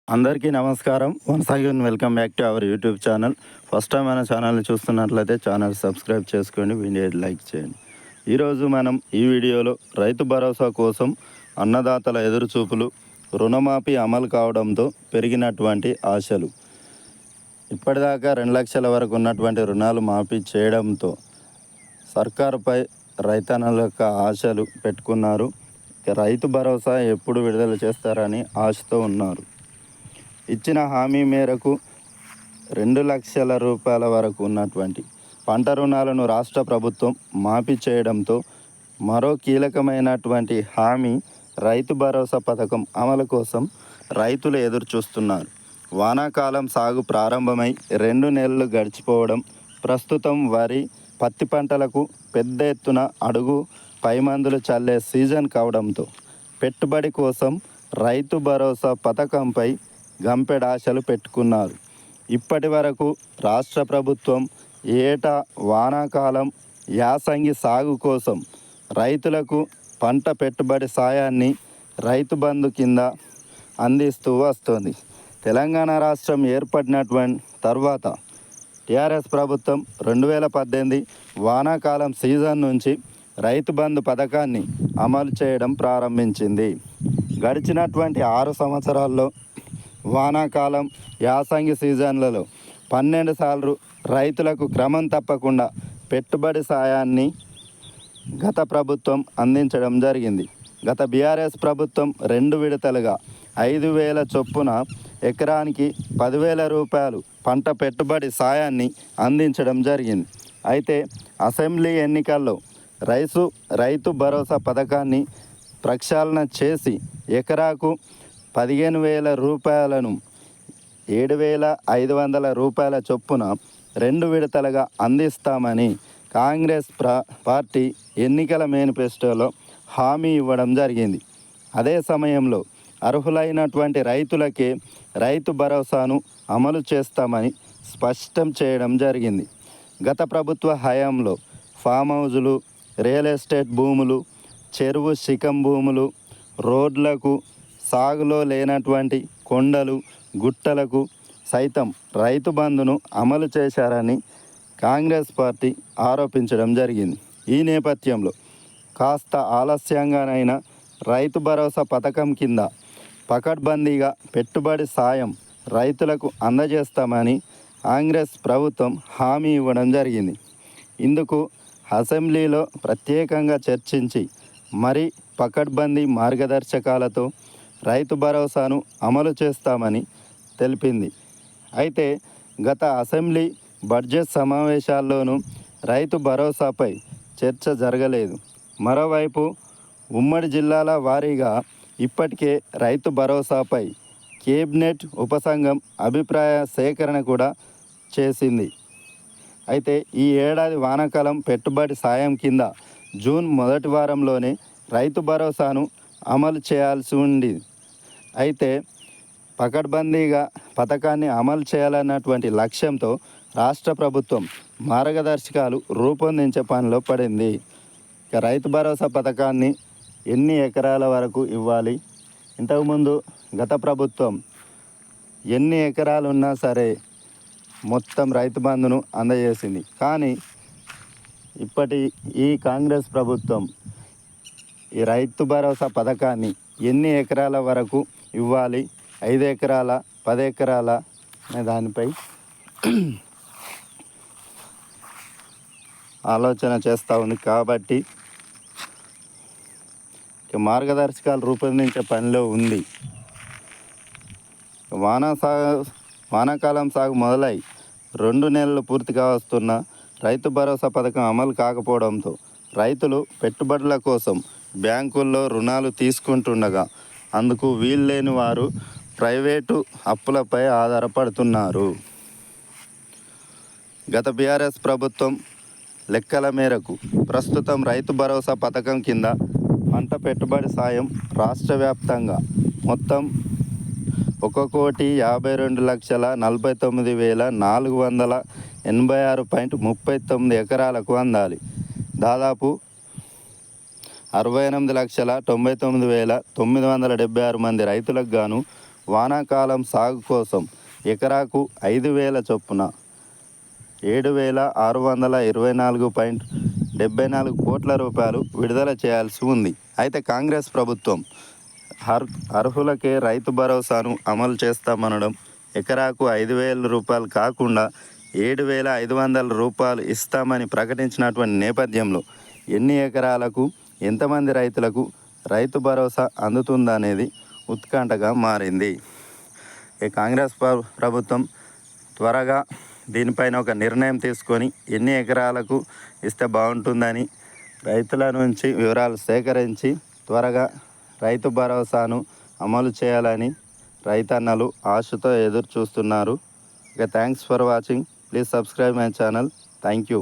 అందరికీ నమస్కారం. Once again welcome back to our YouTube channel. First time మన ఛానల్ని చూస్తున్నట్లయితే ఛానల్ సబ్స్క్రైబ్ చేసుకోండి, వీడియో లైక్ చేయండి. ఈరోజు మనం ఈ వీడియోలో రైతు భరోసా కోసం అన్నదాతల ఎదురుచూపులు, రుణమాఫీ అమలు కావడంతో పెరిగినటువంటి ఆశలు, ఇప్పటిదాకా 2 లక్షల వరకు ఉన్నటువంటి రుణాలు మాఫీ చేయడంతో సర్కారుపై రైతన్నల యొక్క ఆశలు పెట్టుకున్నారు. రైతు భరోసా ఎప్పుడు విడుదల చేస్తారని ఆశతో ఉన్నారు. ఇచ్చిన హామీ మేరకు 2 లక్షల రూపాయల వరకు ఉన్నటువంటి పంట రుణాలను రాష్ట్ర ప్రభుత్వం మాఫీ చేయడంతో మరో కీలకమైనటువంటి హామీ రైతు భరోసా పథకం అమలు కోసం రైతులు ఎదురు చూస్తున్నారు. వానాకాలం సాగు ప్రారంభమై 2 నెలలు గడిచిపోవడం, ప్రస్తుతం వరి, పత్తి పంటలకు పెద్ద ఎత్తున అడుగు పైమందులు చల్లే సీజన్ కావడంతో పెట్టుబడి కోసం రైతు భరోసా పథకంపై గంపెడాశలు పెట్టుకున్నారు. ఇప్పటి వరకు రాష్ట్ర ప్రభుత్వం ఏటా వానాకాలం, యాసంగి సాగు కోసం రైతులకు పంట పెట్టుబడి సాయాన్ని రైతు బంధు కింద అందిస్తూ వస్తుంది. తెలంగాణ రాష్ట్రం ఏర్పడినటువంటి తర్వాత టీఆర్ఎస్ ప్రభుత్వం 2018 వానాకాలం సీజన్ నుంచి రైతు బంధు పథకాన్ని అమలు చేయడం ప్రారంభించింది. గడిచినటువంటి 6 సంవత్సరాల్లో వానాకాలం, యాసంగి సీజన్లలో 12 సార్లు రైతులకు క్రమం తప్పకుండా పెట్టుబడి సాయాన్ని గత ప్రభుత్వం అందించడం జరిగింది. గత బీఆర్ఎస్ ప్రభుత్వం 2 విడతలుగా 5,000 చొప్పున ఎకరానికి 10,000 రూపాయలు పంట పెట్టుబడి సాయాన్ని అందించడం జరిగింది. అయితే అసెంబ్లీ ఎన్నికల్లో రైతు భరోసా పథకాన్ని ప్రక్షాళన చేసి ఎకరాకు 15,000 రూపాయలను 7,500 రూపాయల చొప్పున 2 విడతలుగా అందిస్తామని కాంగ్రెస్ పార్టీ ఎన్నికల మేనిఫెస్టోలో హామీ ఇవ్వడం జరిగింది. అదే సమయంలో అర్హులైనటువంటి రైతులకే రైతు భరోసాను అమలు చేస్తామని స్పష్టం చేయడం జరిగింది. గత ప్రభుత్వ హయాంలో ఫామ్ హౌజులు, రియల్ ఎస్టేట్ భూములు, చెరువు శిఖం భూములు, రోడ్లకు, సాగులో లేనటువంటి కొండలు, గుట్టలకు సైతం రైతు బంధును అమలు చేశారని కాంగ్రెస్ పార్టీ ఆరోపించడం జరిగింది. ఈ నేపథ్యంలో కాస్త ఆలస్యంగానైనా రైతు భరోసా పథకం కింద పకడ్బందీగా పెట్టుబడి సాయం రైతులకు అందజేస్తామని కాంగ్రెస్ ప్రభుత్వం హామీ ఇవ్వడం జరిగింది. ఇందుకు అసెంబ్లీలో ప్రత్యేకంగా చర్చించి మరీ పకడ్బందీ మార్గదర్శకాలతో రైతు భరోసాను అమలు చేస్తామని తెలిపింది. అయితే గత అసెంబ్లీ బడ్జెట్ సమావేశాల్లోనూ రైతు భరోసాపై చర్చ జరగలేదు. మరోవైపు ఉమ్మడి జిల్లాల వారీగా ఇప్పటికే రైతు భరోసాపై కేబినెట్ ఉపసంఘం అభిప్రాయ సేకరణ కూడా చేసింది. అయితే ఈ ఏడాది వానాకాలం పెట్టుబడి సాయం కింద జూన్ మొదటి వారంలోనే రైతు భరోసాను అమలు చేయాల్సి ఉంది. అయితే పకడ్బందీగా పథకాన్ని అమలు చేయాలన్నటువంటి లక్ష్యంతో రాష్ట్ర ప్రభుత్వం మార్గదర్శకాలు రూపొందించే పనిలో పడింది. ఇక రైతు భరోసా పథకాన్ని ఎన్ని ఎకరాల వరకు ఇవ్వాలి? ఇంతకుముందు గత ప్రభుత్వం ఎన్ని ఎకరాలు ఉన్నా సరే మొత్తం రైతు బంధును అందజేసింది. కానీ ఈ కాంగ్రెస్ ప్రభుత్వం ఈ రైతు భరోసా పథకాన్ని ఎన్ని ఎకరాల వరకు ఇవ్వాలి, 5 ఎకరాల, 10 ఎకరాల అనే దానిపై ఆలోచన చేస్తూ ఉంది. కాబట్టి మార్గదర్శకాలు రూపొందించే పనిలో ఉంది. వానాకాలం సాగు మొదలై 2 నెలలు పూర్తిగా వస్తున్న రైతు భరోసా పథకం అమలు కాకపోవడంతో రైతులు పెట్టుబడుల కోసం బ్యాంకుల్లో రుణాలు తీసుకుంటుండగా అందుకు వీల్లేని వారు ప్రైవేటు అప్పులపై ఆధారపడుతున్నారు. గత బీఆర్ఎస్ ప్రభుత్వం లెక్కల మేరకు ప్రస్తుతం రైతు భరోసా పథకం కింద పంట పెట్టుబడి సాయం రాష్ట్ర వ్యాప్తంగా మొత్తం 1,59,449,486.39 ఎకరాలకు అందాలి. దాదాపు 68,99,976 మంది రైతులకు గాను వానాకాలం సాగు కోసం ఎకరాకు 5,000 చొప్పున 7,624.74 కోట్ల రూపాయలు విడుదల చేయాల్సి ఉంది. అయితే కాంగ్రెస్ ప్రభుత్వం అర్హులకే రైతు భరోసాను అమలు చేస్తామనడం, ఎకరాకు 5,000 రూపాయలు కాకుండా 7,500 రూపాయలు ఇస్తామని ప్రకటించినటువంటి నేపథ్యంలో ఎన్ని ఎకరాలకు ఎంతమంది రైతులకు రైతు భరోసా అందుతుందనేది ఉత్కంఠగా మారింది. ఈ కాంగ్రెస్ ప్రభుత్వం త్వరగా దీనిపైన ఒక నిర్ణయం తీసుకొని ఎన్ని ఎకరాలకు ఇస్తే బాగుంటుందని రైతుల నుంచి వివరాలు సేకరించి త్వరగా రైతు భరోసాను అమలు చేయాలని రైతన్నలు ఆశతో ఎదురు చూస్తున్నారు. Thanks for watching. Please subscribe my channel. Thank you.